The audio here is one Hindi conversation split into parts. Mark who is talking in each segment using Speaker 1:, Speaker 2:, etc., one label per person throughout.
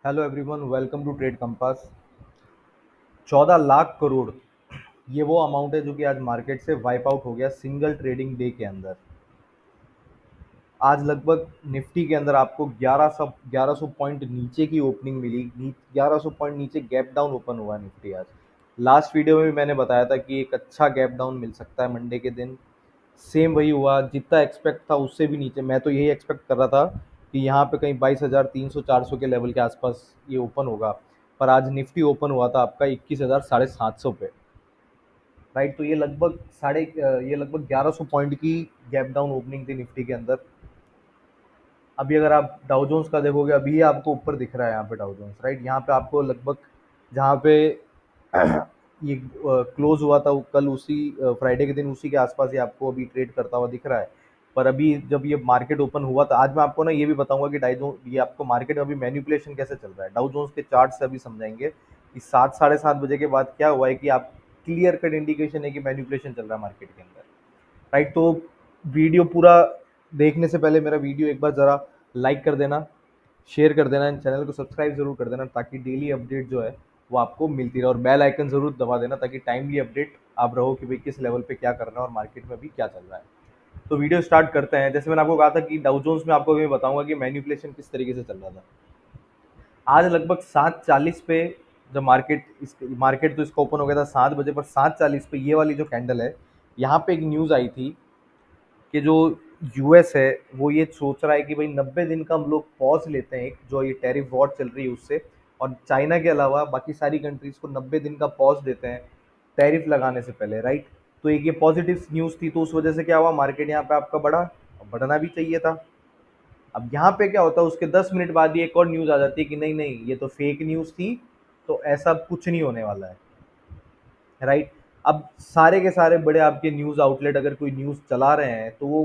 Speaker 1: Hello everyone, welcome to Trade Compass. 14 lakh crore, ये वो अमाउंट है जो कि आज मार्केट से वाइप आउट हो गया सिंगल ट्रेडिंग डे के अंदर। आज लगभग निफ्टी के अंदर आपको 1100 पॉइंट नीचे की ओपनिंग मिली। 1100 पॉइंट नीचे गैप डाउन ओपन हुआ निफ्टी आज। लास्ट वीडियो में भी मैंने बताया था कि एक अच्छा गैप डाउन मिल सकता है मंडे के दिन। सेम वही हुआ, जितना एक्सपेक्ट था उससे भी नीचे। मैं तो यही एक्सपेक्ट कर रहा था कि यहाँ पे कहीं 22,300-400 के लेवल के आसपास ये ओपन होगा, पर आज निफ्टी ओपन हुआ था आपका 21,750 पे। राइट, तो ये लगभग 1100 पॉइंट की गैप डाउन ओपनिंग थी निफ्टी के अंदर। अभी अगर आप डाउ जोन्स का देखोगे, अभी आपको ऊपर दिख रहा है यहाँ पे डाउ जोन्स। राइट, यहाँ पे आपको लगभग जहाँ पे ये क्लोज हुआ था वो कल, उसी फ्राइडे के दिन उसी के आसपास ये आपको अभी ट्रेड करता हुआ दिख रहा है। पर अभी जब ये मार्केट ओपन हुआ था, आज मैं आपको ना ये भी बताऊंगा कि ये आपको मार्केट में अभी मैनिपुलेशन कैसे चल रहा है, डाउ जोन्स के चार्ट से अभी समझाएंगे कि 7 साढ़े 7 बजे के बाद क्या हुआ है कि आप क्लियर कट इंडिकेशन है कि मैनिपुलेशन चल रहा है मार्केट के अंदर। राइट, तो वीडियो पूरा देखने से पहले मेरा वीडियो एक बार ज़रा लाइक कर देना, शेयर कर देना, चैनल को सब्सक्राइब जरूर कर देना, ताकि डेली अपडेट जो है वो आपको मिलती रहे। और बेल आइकन जरूर दबा देना ताकि टाइमली अपडेट आप रहो कि भाई किस लेवल पे क्या करना है और मार्केट में अभी क्या चल रहा है। तो वीडियो स्टार्ट करते हैं। जैसे मैंने आपको कहा था कि डाउ जोन्स में आपको मैं बताऊंगा कि मैनिपुलेशन किस तरीके से चल रहा था। आज लगभग 7:40 पे, जब मार्केट तो इसका ओपन हो गया था 7 बजे, पर 7:40 पे ये वाली जो कैंडल है, यहाँ पे एक न्यूज़ आई थी कि जो यूएस है वो ये सोच रहा है कि भाई 90 दिन का हम लोग पॉज लेते हैं, एक जो ये टैरिफ वॉर चल रही है उससे, और चाइना के अलावा बाकी सारी कंट्रीज को 90 दिन का पॉज देते हैं टैरिफ लगाने से पहले। राइट, तो एक ये पॉजिटिव न्यूज़ थी, तो उस वजह से क्या हुआ, मार्केट यहाँ पे आपका बढ़ा, बढ़ना भी चाहिए था। अब यहाँ पे क्या होता है, उसके 10 मिनट बाद ही एक और न्यूज़ आ जाती है कि नहीं नहीं, ये तो फेक न्यूज़ थी, तो ऐसा कुछ नहीं होने वाला है। राइट, अब सारे के सारे बड़े आपके न्यूज़ आउटलेट अगर कोई न्यूज़ चला रहे हैं तो वो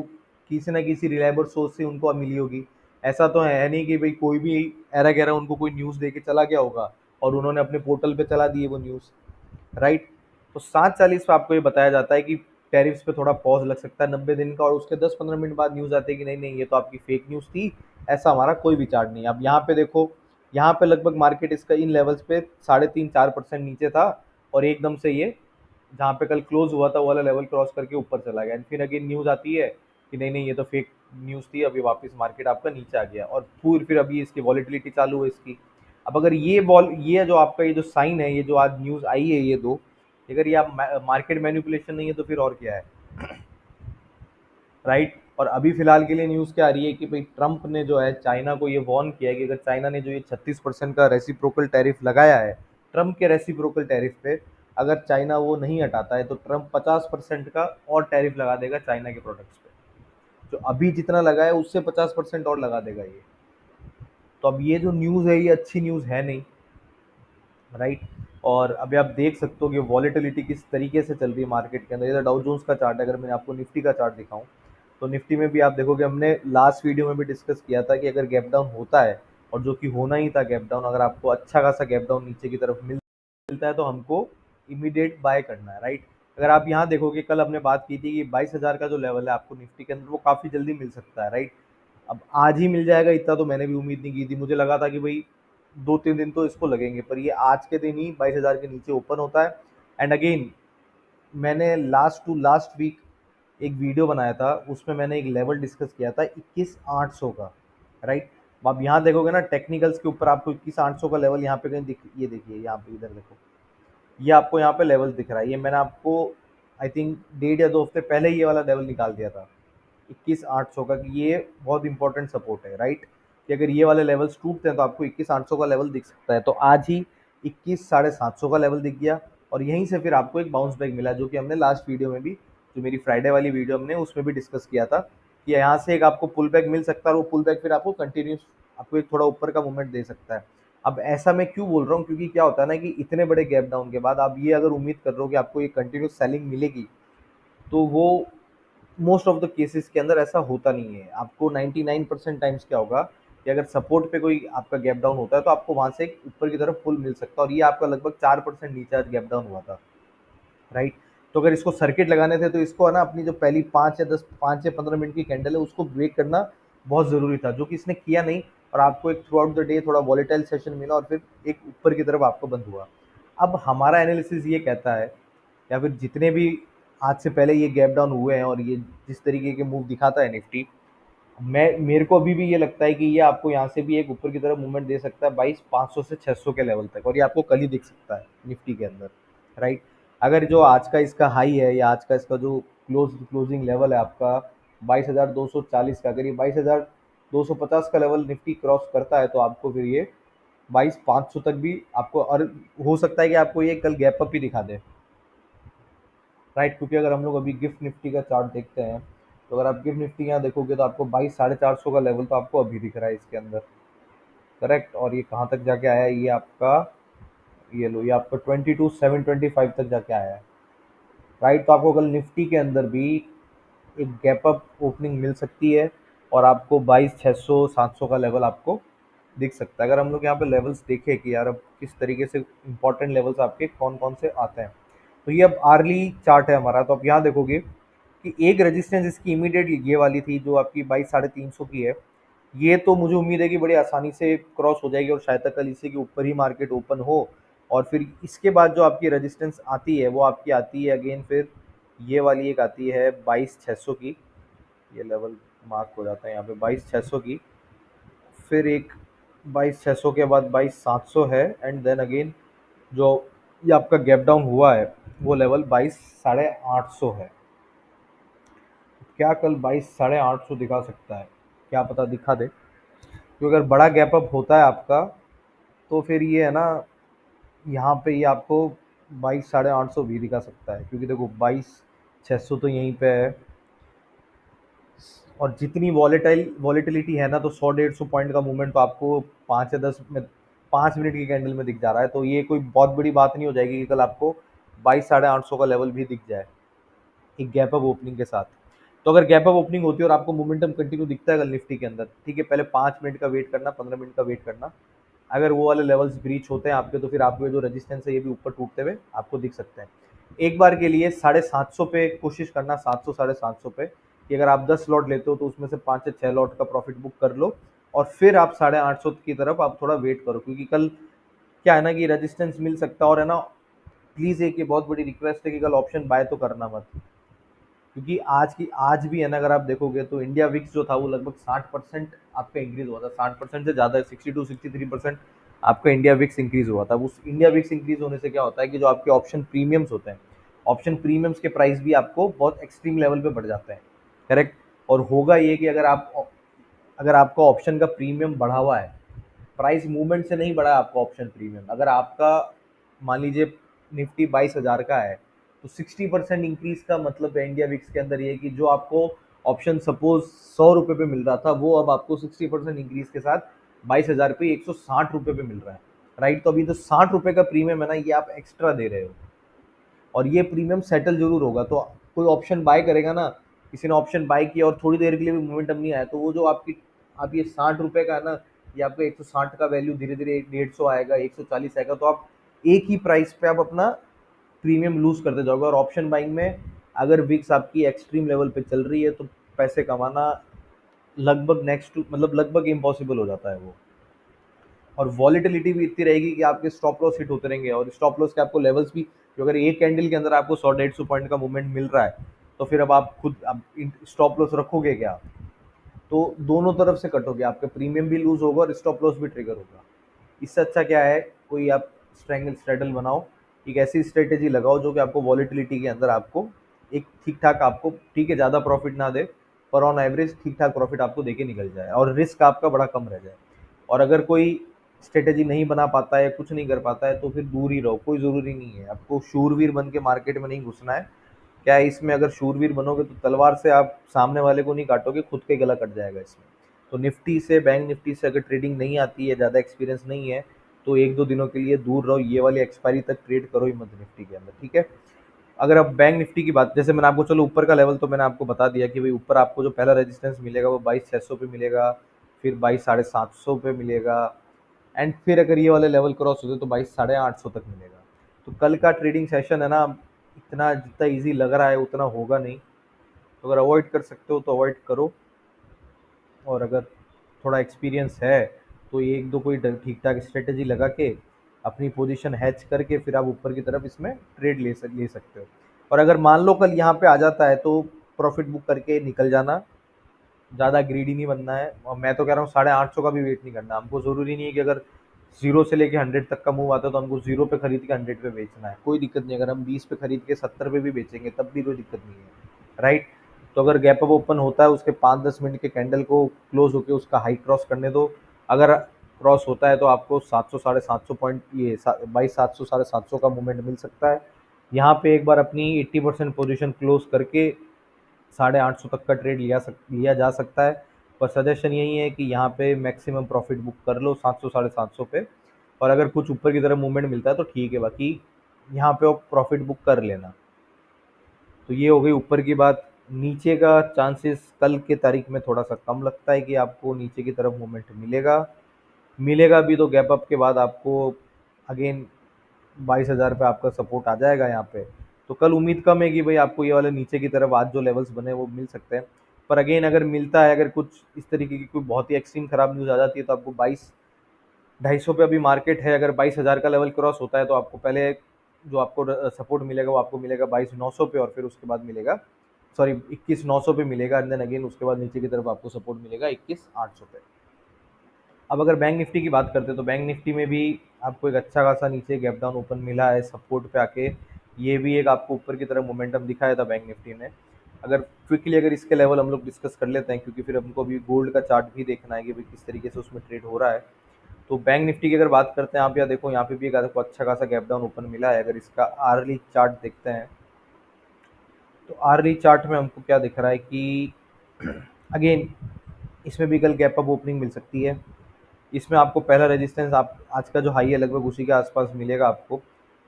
Speaker 1: किसी ना किसी रिलायबल सोर्स से उनको मिली होगी। ऐसा तो है नहीं कि भाई कोई भी ऐरा गैरा उनको कोई न्यूज़ दे के चला गया होगा और उन्होंने अपने पोर्टल पे चला दी है वो न्यूज़। राइट, तो 7:40 पे आपको ये बताया जाता है कि टैरिफ्स पे थोड़ा पॉज लग सकता है 90 दिन का, और उसके 10-15 मिनट बाद न्यूज़ आती है कि नहीं नहीं, ये तो आपकी फेक न्यूज़ थी, ऐसा हमारा कोई भी चार्ट नहीं है। अब यहाँ पे देखो, यहाँ पे लगभग मार्केट इसका इन लेवल्स पे 3.5-4% नीचे था, और एकदम से ये जहाँ पे कल क्लोज हुआ था वो वाला लेवल क्रॉस करके ऊपर चला गया। फिर अगेन न्यूज़ आती है कि नहीं नहीं, ये तो फेक न्यूज़ थी, अभी वापस मार्केट आपका नीचे आ गया, और फिर अभी इसकी वॉलेटिलिटी चालू है इसकी। अब अगर ये जो आपका ये जो साइन है, ये जो आज न्यूज़ आई है, ये दो, अगर ये आप मार्केट मैनिपुलेशन नहीं है तो फिर और क्या है। राइट, और अभी फिलहाल के लिए न्यूज़ क्या आ रही है कि भाई ट्रंप ने जो है चाइना को ये वार्न किया है कि अगर चाइना ने जो ये 36% का रेसिप्रोकल टैरिफ लगाया है, ट्रंप के रेसिप्रोकल टैरिफ पे, अगर चाइना वो नहीं हटाता है तो ट्रंप 50% का और टैरिफ लगा देगा चाइना के प्रोडक्ट्स पे। जो अभी जितना लगा है उससे 50% और लगा देगा ये। तो अब ये जो न्यूज़ है ये अच्छी न्यूज़ है नहीं। राइट, और अभी आप देख सकते हो कि वॉलेटिलिटी किस तरीके से चल रही है मार्केट के अंदर। ये तो डाउ जोन्स का चार्ट है। अगर मैं आपको निफ्टी का चार्ट दिखाऊं तो निफ्टी में भी आप देखोगे, हमने लास्ट वीडियो में भी डिस्कस किया था कि अगर गैप डाउन होता है, और जो कि होना ही था गैप डाउन, अगर आपको अच्छा खासा गैप डाउन नीचे की तरफ मिलता है तो हमको इमीडिएट बाय करना है। राइट, अगर आप यहाँ देखोगे, कल हमने बात की थी कि 22,000 का जो लेवल है आपको निफ्टी के अंदर वो काफ़ी जल्दी मिल सकता है। राइट, अब आज ही मिल जाएगा इतना तो मैंने भी उम्मीद नहीं की थी। मुझे लगा था कि भाई 2-3 दिन तो इसको लगेंगे, पर ये आज के दिन ही 22,000 के नीचे ओपन होता है। एंड अगेन, मैंने लास्ट टू लास्ट वीक एक वीडियो बनाया था, उसमें मैंने एक लेवल डिस्कस किया था 21,800 का। राइट, अब आप यहाँ देखोगे ना टेक्निकल्स के ऊपर आपको 21,800 का लेवल यहाँ पे कहीं दिख, ये देखिए यहाँ पे, इधर देखो, ये आपको यहाँ पे लेवल दिख रहा है। ये मैंने आपको आई थिंक 1.5 या 2 हफ्ते पहले ये वाला लेवल निकाल दिया था 21,800 का, कि ये बहुत इंपॉर्टेंट सपोर्ट है। राइट, कि अगर ये वाले लेवल्स टूटते हैं तो आपको 21,800 का लेवल दिख सकता है। तो आज ही 21,750 का लेवल दिख गया, और यहीं से फिर आपको एक बाउंस बैक मिला, जो कि हमने लास्ट वीडियो में भी, जो मेरी फ्राइडे वाली वीडियो हमने उसमें भी डिस्कस किया था कि यहाँ से एक आपको पुल बैक मिल सकता है, और वो पुल बैक फिर आपको कंटिन्यूस आपको एक थोड़ा ऊपर का मूवमेंट दे सकता है। अब ऐसा मैं क्यों बोल रहा हूँ, क्योंकि क्या होता है ना कि इतने बड़े गैप डाउन के बाद आप ये अगर उम्मीद कर रहे हो कि आपको ये कंटिन्यूस सेलिंग मिलेगी, तो वो मोस्ट ऑफ द केसेस के अंदर ऐसा होता नहीं है। आपको 99% टाइम्स क्या होगा कि अगर सपोर्ट पे कोई आपका गैप डाउन होता है तो आपको वहां से एक ऊपर की तरफ पुल मिल सकता है, और ये आपका लगभग 4% नीचे आज गैप डाउन हुआ था। राइट, तो अगर इसको सर्किट लगाने थे तो इसको है ना, अपनी जो पहली 5 या 15 मिनट की कैंडल है उसको ब्रेक करना बहुत ज़रूरी था, जो कि इसने किया नहीं। और आपको एक थ्रू आउट द डे थोड़ा वॉलेटाइल सेशन मिला और फिर एक ऊपर की तरफ आपको बंद हुआ। अब हमारा एनालिसिस ये कहता है, या फिर जितने भी आज से पहले ये गैप डाउन हुए हैं और ये जिस तरीके के मूव दिखाता है निफ्टी, मैं मेरे को अभी भी ये लगता है कि ये आपको यहाँ से भी एक ऊपर की तरफ मूवमेंट दे सकता है 22,500 से 600 के लेवल तक, और ये आपको कल ही दिख सकता है निफ्टी के अंदर, राइट। अगर जो आज का इसका हाई है या आज का इसका जो क्लोजिंग लेवल है आपका 22,240 का, अगर ये 22,250 का लेवल निफ्टी क्रॉस करता है तो आपको फिर ये 22,500 तक भी आपको, और हो सकता है कि आपको ये कल गैप अप ही दिखा दे, राइट। क्योंकि अगर हम लोग अभी गिफ्ट निफ्टी का चार्ट देखते हैं, तो अगर आप गिफ्ट निफ्टी यहाँ देखोगे तो आपको 22,450 का लेवल तो आपको अभी दिख रहा है इसके अंदर, करेक्ट। और ये कहाँ तक जाके आया है, ये आपका, ये लो, ये आपका 22,725 तक जाके आया है, राइट। तो आपको कल निफ्टी के अंदर भी एक गैप अप ओपनिंग मिल सकती है और आपको 22,600 का लेवल आपको दिख सकता है। अगर हम लोग यहाँ पे लेवल्स देखें कि यार अब किस तरीके से इंपॉर्टेंट लेवल्स आपके कौन कौन से आते हैं, तो ये अब आर्ली चार्ट है हमारा। तो आप यहाँ देखोगे कि एक रेजिस्टेंस इसकी इमीडिएट ये वाली थी जो आपकी 22,350 की है, ये तो मुझे उम्मीद है कि बड़ी आसानी से क्रॉस हो जाएगी और शायद तक कल इसी के ऊपर ही मार्केट ओपन हो। और फिर इसके बाद जो आपकी रेजिस्टेंस आती है वो आपकी आती है अगेन, फिर ये वाली एक आती है 22,600 की, ये लेवल मार्क हो जाता है यहाँ पे 22,600 की, फिर एक 22,600 के बाद 22,700 है, एंड देन अगेन जो ये आपका गैप डाउन हुआ है वो लेवल 22,850 है। क्या कल 22,850 दिखा सकता है, क्या पता दिखा दे, क्योंकि अगर बड़ा गैप अप होता है आपका तो फिर ये है ना, यहाँ पे ये आपको 22,850 भी दिखा सकता है, क्योंकि देखो 22,600 तो यहीं पे है, और जितनी वॉलेटिलिटी है ना, तो 100-150 पॉइंट का मूवमेंट तो आपको 5 मिनट की कैंडल में दिख जा रहा है। तो ये कोई बहुत बड़ी बात नहीं हो जाएगी कि कल आपको 22,850 का लेवल भी दिख जाए एक गैप अप ओपनिंग के साथ। तो अगर गैप अप ओपनिंग होती है और आपको मोमेंटम कंटिन्यू दिखता है कल निफ्टी के अंदर, ठीक है, पहले 5 मिनट का वेट करना, 15 मिनट का वेट करना, अगर वो वाले लेवल्स ब्रीच होते हैं आपके तो फिर आपके जो रेजिस्टेंस है ये भी ऊपर टूटते हुए आपको दिख सकते हैं। एक बार के लिए 750 पे कोशिश करना, 700 750 पे, कि अगर आप 10 लॉट लेते हो तो उसमें से 5 से 6 लॉट का प्रॉफिट बुक कर लो, और फिर आप 850 की तरफ आप थोड़ा वेट करो, क्योंकि कल क्या है ना कि रेजिस्टेंस मिल सकता है। और है ना, प्लीज़ एक ये बहुत बड़ी रिक्वेस्ट है कि कल ऑप्शन बाय तो करना मत, क्योंकि आज भी है ना, अगर आप देखोगे तो इंडिया विक्स जो था वो लगभग 60% आपका इंक्रीज हुआ था, 60% से ज़्यादा, 62-63% आपका इंडिया विक्स इंक्रीज हुआ था। उस इंडिया विक्स इंक्रीज होने से क्या होता है कि जो आपके ऑप्शन प्रीमियम्स होते हैं, ऑप्शन प्रीमियम्स के प्राइस भी आपको बहुत एक्सट्रीम लेवल पे बढ़ जाते हैं, करेक्ट। और होगा ये कि अगर आपका ऑप्शन का प्रीमियम बढ़ा हुआ है, प्राइस मूवमेंट से नहीं बढ़ा है आपका ऑप्शन प्रीमियम, अगर आपका मान लीजिए निफ्टी 22,000 का है, तो 60% इंक्रीज का मतलब है इंडिया विक्स के अंदर ये कि जो आपको ऑप्शन सपोज 100 रुपये पे मिल रहा था, वो अब आपको 60% इंक्रीज के साथ 22,000 पे 160 रुपये पे मिल रहा है, राइट। तो अभी तो 60 रुपये का प्रीमियम है ना, ये आप एक्स्ट्रा दे रहे हो, और ये प्रीमियम सेटल जरूर होगा। तो कोई ऑप्शन बाय करेगा ना, किसी ने ऑप्शन बाय किया और थोड़ी देर के लिए भी मोमेंटम नहीं आया, तो वो जो आपकी, आप ये 60 रुपये का है ना, ये आपका 160 का वैल्यू धीरे धीरे 150 आएगा, 140 आएगा, तो आप एक ही प्राइस पे आप अपना प्रीमियम लूज करते जाओगे। और ऑप्शन बाइंग में अगर विक्स आपकी एक्सट्रीम लेवल पे चल रही है तो पैसे कमाना लगभग नेक्स्ट टू मतलब लगभग इम्पॉसिबल हो जाता है वो। और वॉलीटिलिटी भी इतनी रहेगी कि आपके स्टॉप लॉस हिट होते रहेंगे, और स्टॉप लॉस के आपको लेवल्स भी, जो अगर एक कैंडल के अंदर आपको 100-150 पॉइंट का मूवमेंट मिल रहा है, तो फिर अब आप खुद अब स्टॉप लॉस रखोगे क्या, तो दोनों तरफ से कटोगे, आपका प्रीमियम भी लूज होगा और स्टॉप लॉस भी ट्रिगर होगा। इससे अच्छा क्या है, कोई आप स्ट्रैंगल स्ट्रेडल बनाओ, एक ऐसी स्ट्रेटेजी लगाओ जो कि आपको वॉलीटिलिटी के अंदर आपको एक ठीक ठाक, आपको ठीक है ज़्यादा प्रॉफिट ना दे, पर ऑन एवरेज ठीक ठाक प्रॉफिट आपको देके निकल जाए और रिस्क आपका बड़ा कम रह जाए। और अगर कोई स्ट्रेटेजी नहीं बना पाता है, कुछ नहीं कर पाता है, तो फिर दूर ही रहो, कोई ज़रूरी नहीं है आपको शूरवीर बन के मार्केट में नहीं घुसना है। क्या है इसमें, अगर शूरवीर बनोगे तो तलवार से आप सामने वाले को नहीं काटोगे, खुद का ही गला कट जाएगा इसमें। तो निफ्टी से, बैंक निफ्टी से अगर ट्रेडिंग नहीं आती है, ज़्यादा एक्सपीरियंस नहीं है, तो 1-2 दिनों के लिए दूर रहो, ये वाली एक्सपायरी तक ट्रेड करो ही मत निफ्टी के अंदर, ठीक है। अगर आप बैंक निफ्टी की बात, जैसे मैंने आपको, चलो ऊपर का लेवल तो मैंने आपको बता दिया कि भाई ऊपर आपको जो पहला रेजिस्टेंस मिलेगा वो 22,600 पे मिलेगा, फिर 22,750 पे मिलेगा, एंड फिर अगर ये वाले लेवल क्रॉस होते तो 22,850 तक मिलेगा। तो कल का ट्रेडिंग सेशन है ना, इतना जितना ईजी लग रहा है उतना होगा नहीं, तो अगर अवॉइड कर सकते हो तो अवॉइड करो, और अगर थोड़ा एक्सपीरियंस है तो एक दो कोई ठीक ठाक स्ट्रेटेजी लगा के अपनी पोजीशन हैच करके फिर आप ऊपर की तरफ इसमें ट्रेड ले सकते हो। और अगर मान लो कल यहाँ पे आ जाता है तो प्रॉफिट बुक करके निकल जाना, ज़्यादा ग्रीडी नहीं बनना है। और मैं तो कह रहा हूँ 850 का भी वेट नहीं करना, हमको ज़रूरी नहीं है कि अगर 0 से लेके 100 तक का मूव आता है तो हमको 0 पे खरीद के 100 पे बेचना है, कोई दिक्कत नहीं। अगर हम 20 पे खरीद के 70 पे भी बेचेंगे तब भी कोई दिक्कत नहीं है, राइट। तो अगर गैप अप ओपन होता है उसके 5-10 मिनट के कैंडल को क्लोज होके उसका हाई क्रॉस करने दो। अगर क्रॉस होता है तो आपको 700 750 पॉइंट, ये 2200 750 का मूवमेंट मिल सकता है। यहाँ पे एक बार अपनी 80% पोजीशन क्लोज करके 850 तक का ट्रेड लिया जा सकता है। पर सजेशन यही है कि यहाँ पे मैक्सिमम प्रॉफिट बुक कर लो 700 750 पे। और अगर कुछ ऊपर की तरफ मूवमेंट मिलता है तो ठीक है, बाकी यहाँ पे आप प्रॉफिट बुक कर लेना। तो ये हो गई ऊपर की बात। नीचे का चांसेस कल के तारीख में थोड़ा सा कम लगता है कि आपको नीचे की तरफ मूवमेंट मिलेगा। मिलेगा भी तो गैप अप के बाद आपको अगेन 22,000 पे आपका सपोर्ट आ जाएगा यहाँ पे। तो कल उम्मीद कम है कि भाई आपको ये वाले नीचे की तरफ आज जो लेवल्स बने वो मिल सकते हैं। पर अगेन अगर मिलता है, अगर कुछ इस तरीके की कोई बहुत ही एक्सट्रीम खराब न्यूज़ आ जाती है तो आपको 22,250 पे अभी मार्केट है। अगर 22,000 का लेवल क्रॉस होता है तो आपको पहले जो आपको सपोर्ट मिलेगा वो आपको मिलेगा 22,900 पे, और फिर उसके बाद मिलेगा, सॉरी, 21,900 पे मिलेगा। एंड देन अगेन उसके बाद नीचे की तरफ आपको सपोर्ट मिलेगा 21,800 पे। अब अगर बैंक निफ्टी की बात करते हैं तो बैंक निफ्टी में भी आपको एक अच्छा खासा नीचे गैप डाउन ओपन मिला है सपोर्ट पे आके। ये भी एक आपको ऊपर की तरफ मोमेंटम दिखाया था बैंक निफ्टी ने। अगर क्विकली अगर इसके लेवल हम लोग डिस्कस कर लेते हैं, क्योंकि फिर हमको अभी गोल्ड का चार्ट भी देखना है कि भाई किस तरीके से उसमें ट्रेड हो रहा है। तो बैंक निफ्टी की अगर बात करते हैं आप, यहाँ देखो यहाँ पे भी एक आपको अच्छा खासा गैप डाउन ओपन मिला है। अगर इसका आर्ली चार्ट देखते हैं तो आर्ली चार्ट में हमको क्या दिख रहा है कि अगेन इसमें भी कल गैप अप ओपनिंग मिल सकती है। इसमें आपको पहला रेजिस्टेंस आप आज का जो हाई है लगभग उसी के आसपास मिलेगा आपको।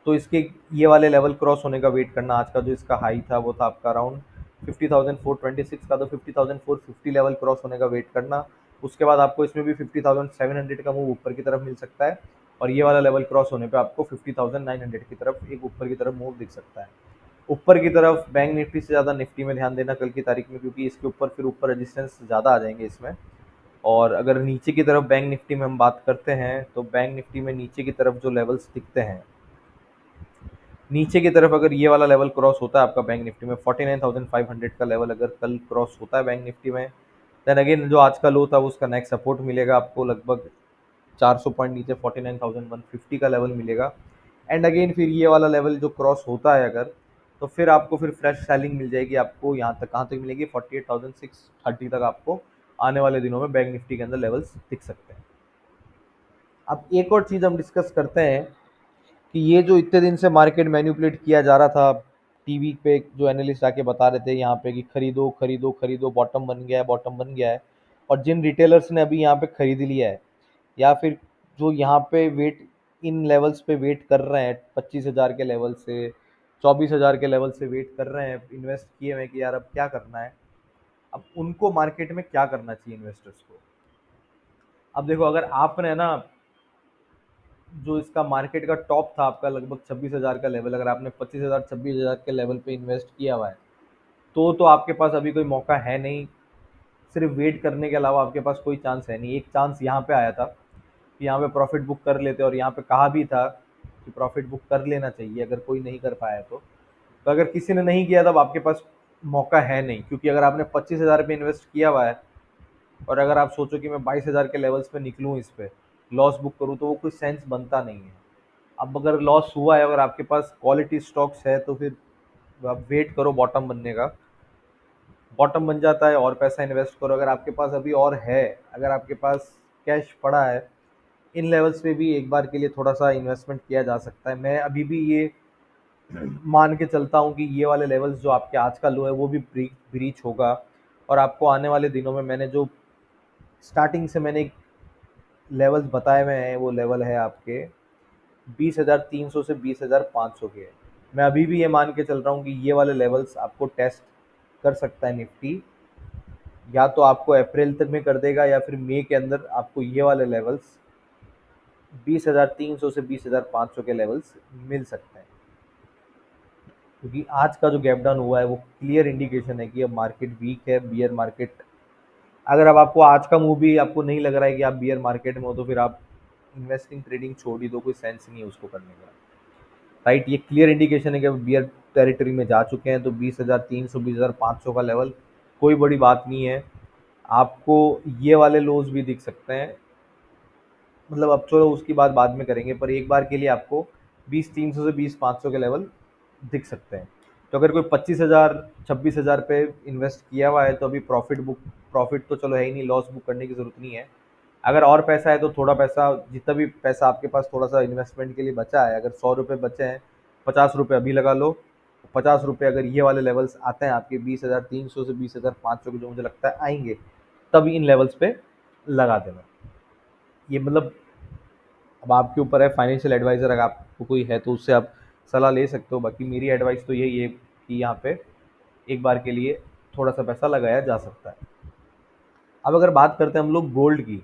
Speaker 1: तो इसके ये वाले लेवल क्रॉस होने का वेट करना। आज का जो इसका हाई था वो था आपका अराउंड 50,426 का, तो 50,450 लेवल क्रॉस होने का वेट करना। उसके बाद आपको इसमें भी 50,700 का मूव ऊपर की तरफ मिल सकता है। और ये वाला लेवल क्रॉस होने पे आपको 50,900 की तरफ एक ऊपर की तरफ मूव दिख सकता है। ऊपर की तरफ बैंक निफ्टी से ज़्यादा निफ्टी में ध्यान देना कल की तारीख में, क्योंकि इसके ऊपर फिर ऊपर रेजिस्टेंस ज़्यादा आ जाएंगे इसमें। और अगर नीचे की तरफ बैंक निफ्टी में हम बात करते हैं तो बैंक निफ्टी में नीचे की तरफ जो लेवल्स दिखते हैं, नीचे की तरफ अगर ये वाला लेवल क्रॉस होता है आपका बैंक निफ्टी में 49,500 का लेवल अगर कल क्रॉस होता है बैंक निफ्टी में, देन अगेन जो आज का लो था उसका नेक्स्ट सपोर्ट मिलेगा आपको लगभग 400 पॉइंट नीचे 49,150 का लेवल मिलेगा। एंड अगेन फिर ये वाला लेवल जो क्रॉस होता है अगर, तो फिर आपको फिर फ्रेश सेलिंग मिल जाएगी। आपको यहाँ तक कहाँ तक मिलेगी, 48,630 तक आपको आने वाले दिनों में बैंक निफ्टी के अंदर लेवल्स दिख सकते हैं। अब एक और चीज़ हम डिस्कस करते हैं कि ये जो इतने दिन से मार्केट मैनिपुलेट किया जा रहा था, टीवी पे जो एनालिस्ट आके बता रहे थे यहाँ पे कि खरीदो खरीदो खरीदो, बॉटम बन गया है, बॉटम बन गया है। और जिन रिटेलर्स ने अभी यहाँ पे खरीद लिया है, या फिर जो यहाँ पे वेट इन लेवल्स पे वेट कर रहे हैं 25,000 के लेवल से, 24,000 के लेवल से वेट कर रहे हैं इन्वेस्ट किए हुए कि यार अब क्या करना है, अब उनको मार्केट में क्या करना चाहिए इन्वेस्टर्स को। अब देखो अगर आपने ना, जो इसका मार्केट का टॉप था आपका लगभग 26,000 का लेवल, अगर आपने 25,000 26,000 के लेवल पे इन्वेस्ट किया हुआ है तो आपके पास अभी कोई मौका है नहीं। सिर्फ वेट करने के अलावा आपके पास कोई चांस है नहीं। एक चांस यहाँ पे आया था कि यहाँ पे प्रॉफिट बुक कर लेते, और यहाँ पे कहा भी था कि प्रॉफिट बुक कर लेना चाहिए अगर कोई नहीं कर पाया तो अगर किसी ने नहीं किया तब आपके पास मौका है नहीं, क्योंकि अगर आपने 25,000 पे इन्वेस्ट किया हुआ है और अगर आप सोचो कि मैं 22,000 के लेवल्स पे निकलूँ, इस पे लॉस बुक करूँ, तो वो कोई सेंस बनता नहीं है। अब अगर लॉस हुआ है, अगर आपके पास क्वालिटी स्टॉक्स है तो फिर आप वेट करो बॉटम बनने का। बॉटम बन जाता है और पैसा इन्वेस्ट करो। अगर आपके पास अभी और है, अगर आपके पास कैश पड़ा है, इन लेवल्स पे भी एक बार के लिए थोड़ा सा इन्वेस्टमेंट किया जा सकता है। मैं अभी भी ये मान के चलता हूँ कि ये वाले लेवल्स जो आपके आज का लो है वो भी ब्रीच होगा। और आपको आने वाले दिनों में मैंने जो स्टार्टिंग से मैंने लेवल्स बताए हुए हैं वो लेवल है आपके 20,300 से 20,500 के। मैं अभी भी ये मान के चल रहा हूँ कि ये वाले लेवल्स आपको टेस्ट कर सकता है निफ्टी, या तो आपको अप्रैल तक में कर देगा या फिर मई के अंदर आपको ये वाले लेवल्स 20,300 से 20,500 के लेवल्स मिल सकते हैं। क्योंकि आज का जो गैप डाउन हुआ है वो क्लियर इंडिकेशन है कि अब मार्केट वीक है, बियर मार्केट अगर अब आपको आज का मूव भी आपको नहीं लग रहा है कि आप बियर मार्केट में हो, तो फिर आप इन्वेस्टिंग ट्रेडिंग छोड़ ही दो, कोई सेंस नहीं है उसको करने का। राइट, ये क्लियर इंडिकेशन है कि अब बियर टेरिटरी में जा चुके हैं, तो 20,300 20,500 का लेवल कोई बड़ी बात नहीं है। आपको ये वाले लोज भी दिख सकते हैं, मतलब अब चलो उसकी बात बाद में करेंगे, पर एक बार के लिए आपको 20,300 से 20,500 के लेवल दिख सकते हैं। तो अगर कोई 25,000 26,000 पे इन्वेस्ट किया हुआ है, तो अभी प्रॉफिट तो चलो है ही नहीं, लॉस बुक करने की जरूरत नहीं है। अगर और पैसा है तो थोड़ा पैसा, जितना भी पैसा आपके पास थोड़ा सा इन्वेस्टमेंट के लिए बचा है, अगर 100 रुपये बचे हैं, 50 रुपये अभी लगा लो। 50 रुपये अगर ये वाले लेवल्स आते हैं आपके 20,300 से 20,500 के, जो मुझे लगता है आएंगे, तभी इन लेवल्स पे लगा देना। ये मतलब अब आपके ऊपर है, फाइनेंशियल एडवाइजर अगर आपको कोई है तो उससे आप सलाह ले सकते हो। बाकी मेरी एडवाइस तो यही है कि यहाँ पे एक बार के लिए थोड़ा सा पैसा लगाया जा सकता है। अब अगर बात करते हैं हम लोग गोल्ड की,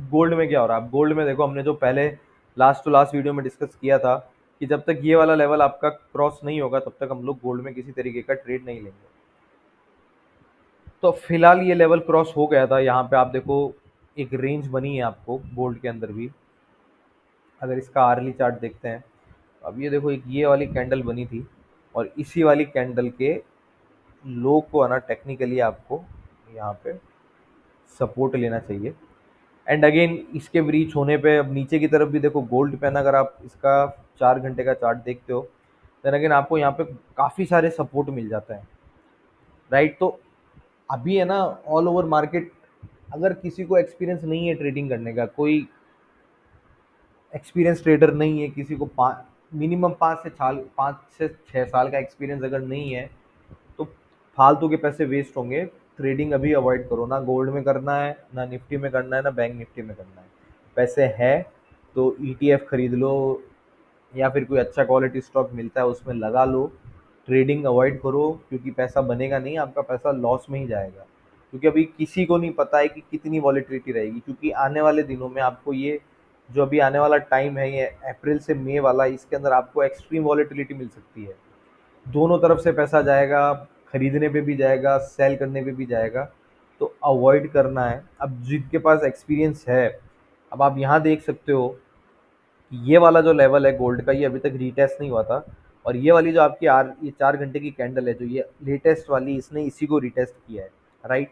Speaker 1: गोल्ड में क्या हो रहा है। अब गोल्ड में देखो, हमने जो पहले लास्ट टू लास्ट वीडियो में डिस्कस किया था कि जब तक ये वाला लेवल आपका क्रॉस नहीं होगा, तब तक हम लोग गोल्ड में किसी तरीके का ट्रेड नहीं लेंगे। तो फिलहाल ये लेवल क्रॉस हो गया था, यहाँ पे आप देखो एक रेंज बनी है आपको गोल्ड के अंदर भी। अगर इसका आर्ली चार्ट देखते हैं, अब ये देखो एक ये वाली कैंडल बनी थी, और इसी वाली कैंडल के लो को है ना टेक्निकली आपको यहाँ पे सपोर्ट लेना चाहिए। एंड अगेन इसके ब्रीच होने पे अब नीचे की तरफ भी देखो गोल्ड पे ना, अगर आप इसका 4 घंटे का चार्ट देखते हो, देन अगेन आपको यहाँ पे काफ़ी सारे सपोर्ट मिल जाता है। राइट, तो अभी है ना ऑल ओवर मार्केट, अगर किसी को एक्सपीरियंस नहीं है ट्रेडिंग करने का, कोई एक्सपीरियंस ट्रेडर नहीं है, किसी को मिनिमम 5 से 6 साल का एक्सपीरियंस अगर नहीं है, तो फालतू के पैसे वेस्ट होंगे। ट्रेडिंग अभी अवॉइड करो, ना गोल्ड में करना है, ना निफ्टी में करना है, ना बैंक निफ्टी में करना है। पैसे है तो ईटीएफ खरीद लो, या फिर कोई अच्छा क्वालिटी स्टॉक मिलता है उसमें लगा लो। ट्रेडिंग अवॉइड करो, क्योंकि पैसा बनेगा नहीं, आपका पैसा लॉस में ही जाएगा। क्योंकि अभी किसी को नहीं पता है कि कितनी वॉलेटिलिटी रहेगी, क्योंकि आने वाले दिनों में आपको ये जो अभी आने वाला टाइम है, ये अप्रैल से मई वाला, इसके अंदर आपको एक्सट्रीम वॉलेटिलिटी मिल सकती है। दोनों तरफ से पैसा जाएगा, खरीदने पे भी जाएगा, सेल करने पे भी जाएगा। तो अवॉइड करना है। अब जिनके पास एक्सपीरियंस है, अब आप यहाँ देख सकते हो कि ये वाला जो लेवल है गोल्ड का, ये अभी तक रीटेस्ट नहीं हुआ था। और ये वाली जो आपकी ये 4 घंटे की कैंडल है, जो ये लेटेस्ट वाली, इसने इसी को रीटेस्ट किया है। राइट,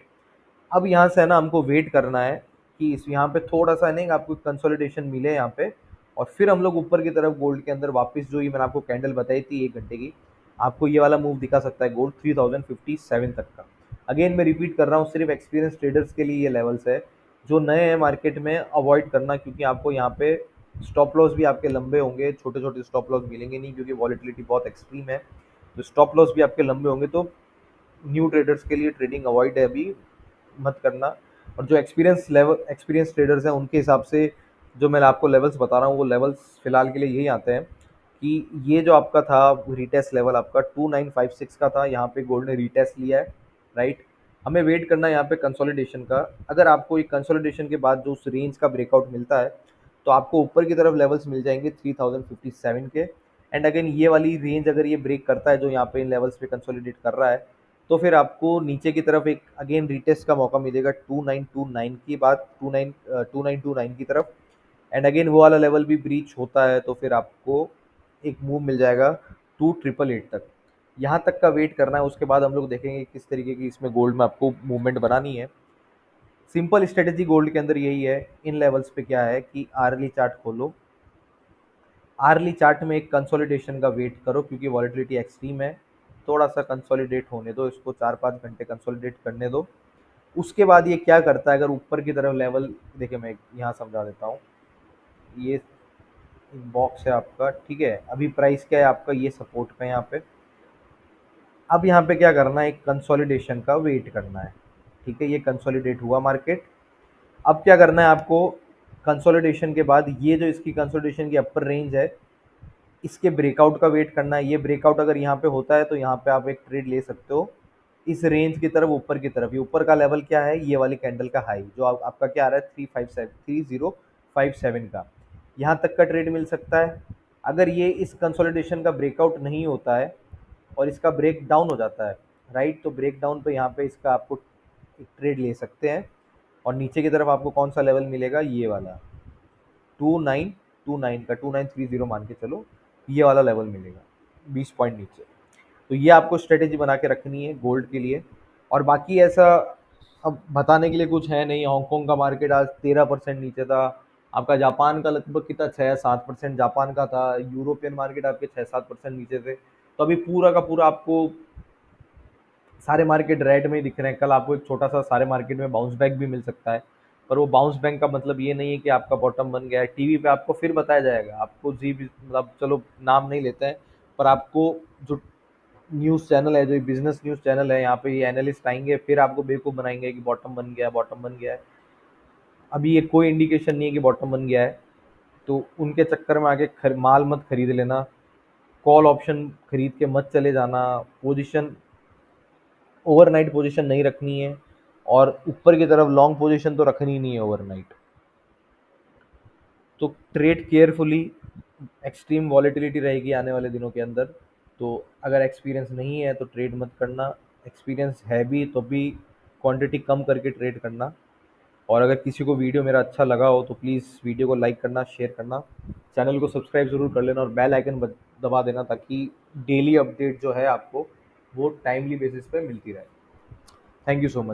Speaker 1: अब यहाँ से है ना हमको वेट करना है कि इस यहाँ पे थोड़ा सा नहीं, आपको कंसोलिडेशन मिले यहाँ पे, और फिर हम लोग ऊपर की तरफ गोल्ड के अंदर वापस, जो ये मैंने आपको कैंडल बताई थी 1 घंटे की, आपको ये वाला मूव दिखा सकता है गोल्ड 3057 तक का। अगेन मैं रिपीट कर रहा हूँ, सिर्फ एक्सपीरियंस ट्रेडर्स के लिए ये लेवल्स है। जो नए हैं मार्केट में, अवॉइड करना, क्योंकि आपको यहाँ पे स्टॉप लॉस भी आपके लंबे होंगे, छोटे छोटे स्टॉप लॉस मिलेंगे नहीं, क्योंकि वॉलेटिलिटी बहुत एक्सट्रीम है। तो स्टॉप लॉस भी आपके लंबे होंगे, तो न्यू ट्रेडर्स के लिए ट्रेडिंग अवॉइड है अभी, मत करना। और जो एक्सपीरियंस ट्रेडर्स हैं, उनके हिसाब से जो मैं आपको लेवल्स बता रहा हूँ, वो लेवल्स फिलहाल के लिए यही आते हैं कि ये जो आपका था रीटेस्ट लेवल आपका 2956 का था, यहाँ पे गोल्ड ने रीटेस्ट लिया है। राइट, हमें वेट करना है यहाँ पे कंसोलिडेशन का। अगर आपको एक कंसोलिडेशन के बाद जो उस रेंज का ब्रेकआउट मिलता है, तो आपको ऊपर की तरफ लेवल्स मिल जाएंगे 3057 के। एंड अगेन ये वाली रेंज अगर ये ब्रेक करता है, जो यहाँ पे इन लेवल्स पे कंसोलिडेट कर रहा है, तो फिर आपको नीचे की तरफ एक अगेन रीटेस्ट का मौका मिलेगा 2929 की बात, 2929 की तरफ। एंड अगेन वो वाला लेवल भी ब्रीच होता है, तो फिर आपको एक मूव मिल जाएगा 2888 तक। यहाँ तक का वेट करना है, उसके बाद हम लोग देखेंगे किस तरीके की इसमें गोल्ड में आपको मूवमेंट बनानी है। सिंपल स्ट्रेटेजी गोल्ड के अंदर यही है, इन लेवल्स पे क्या है कि आर्ली चार्ट खोलो, आर्ली चार्ट में एक कंसोलिडेशन का वेट करो, क्योंकि वॉलेटिलिटी एक्सट्रीम है। थोड़ा सा कंसोलिडेट होने दो इसको, 4-5 घंटे कंसोलिडेट करने दो। उसके बाद ये क्या करता है, अगर ऊपर की तरफ लेवल, देखिए मैं यहाँ समझा देता हूँ। ये बॉक्स है आपका, ठीक है, अभी प्राइस क्या है आपका, ये सपोर्ट पे है यहाँ पे। अब यहाँ पे क्या करना है, एक कंसोलिडेशन का वेट करना है। ठीक है, ये कंसोलिडेट हुआ मार्केट। अब क्या करना है आपको, कंसोलिडेशन के बाद ये जो इसकी कंसोलिडेशन की अपर रेंज है, इसके ब्रेकआउट का वेट करना है। ये ब्रेकआउट अगर यहाँ पे होता है, तो यहाँ पे आप एक ट्रेड ले सकते हो इस रेंज की तरफ, ऊपर की तरफ। ये ऊपर का लेवल क्या है, ये वाली कैंडल का हाई, जो आपका क्या आ रहा है 3057 का, यहाँ तक का ट्रेड मिल सकता है। अगर ये इस कंसोलिडेशन का ब्रेकआउट नहीं होता है और इसका ब्रेक डाउन हो जाता है, राइट, तो ब्रेक डाउन पे यहाँ पे इसका आपको एक ट्रेड ले सकते हैं। और नीचे की तरफ आपको कौन सा लेवल मिलेगा, ये वाला 2929 का 2930 मान के चलो, ये वाला लेवल मिलेगा 20 पॉइंट नीचे। तो ये आपको स्ट्रेटेजी बना के रखनी है गोल्ड के लिए। और बाकी ऐसा अब बताने के लिए कुछ है नहीं। हांगकांग का मार्केट आज 13% नीचे था, आपका जापान का लगभग कितना 6-7% जापान का था, यूरोपियन मार्केट आपके 6-7% नीचे थे। तो अभी पूरा का पूरा आपको सारे मार्केट रेड में ही दिख रहे हैं। कल आपको एक छोटा सा सारे मार्केट में बाउंस बैक भी मिल सकता है, पर वो बाउंस बैक का मतलब ये नहीं है कि आपका बॉटम बन गया है। टीवी पे आपको फिर बताया जाएगा, आपको जी मतलब चलो नाम नहीं लेते हैं, पर आपको जो न्यूज़ चैनल है, जो बिजनेस न्यूज़ चैनल है, यहाँ पे ये एनालिस्ट आएंगे फिर आपको बेवकूफ़ बनाएंगे कि बॉटम बन गया है, बॉटम बन गया है। अभी ये कोई इंडिकेशन नहीं है कि बॉटम बन गया है। तो उनके चक्कर में आके माल मत खरीद लेना, कॉल ऑप्शन खरीद के मत चले जाना, पोजीशन ओवरनाइट पोजीशन नहीं रखनी है, और ऊपर की तरफ लॉन्ग पोजीशन तो रखनी ही नहीं है ओवरनाइट। तो ट्रेड केयरफुली, एक्सट्रीम वॉलेटिलिटी रहेगी आने वाले दिनों के अंदर। तो अगर एक्सपीरियंस नहीं है तो ट्रेड मत करना, एक्सपीरियंस है भी तो भी क्वांटिटी कम करके ट्रेड करना। और अगर किसी को वीडियो मेरा अच्छा लगा हो तो प्लीज़ वीडियो को लाइक करना, शेयर करना, चैनल को सब्सक्राइब ज़रूर कर लेना और बेल आइकन दबा देना, ताकि डेली अपडेट जो है आपको वो टाइमली बेसिस पे मिलती रहे। Thank you so much.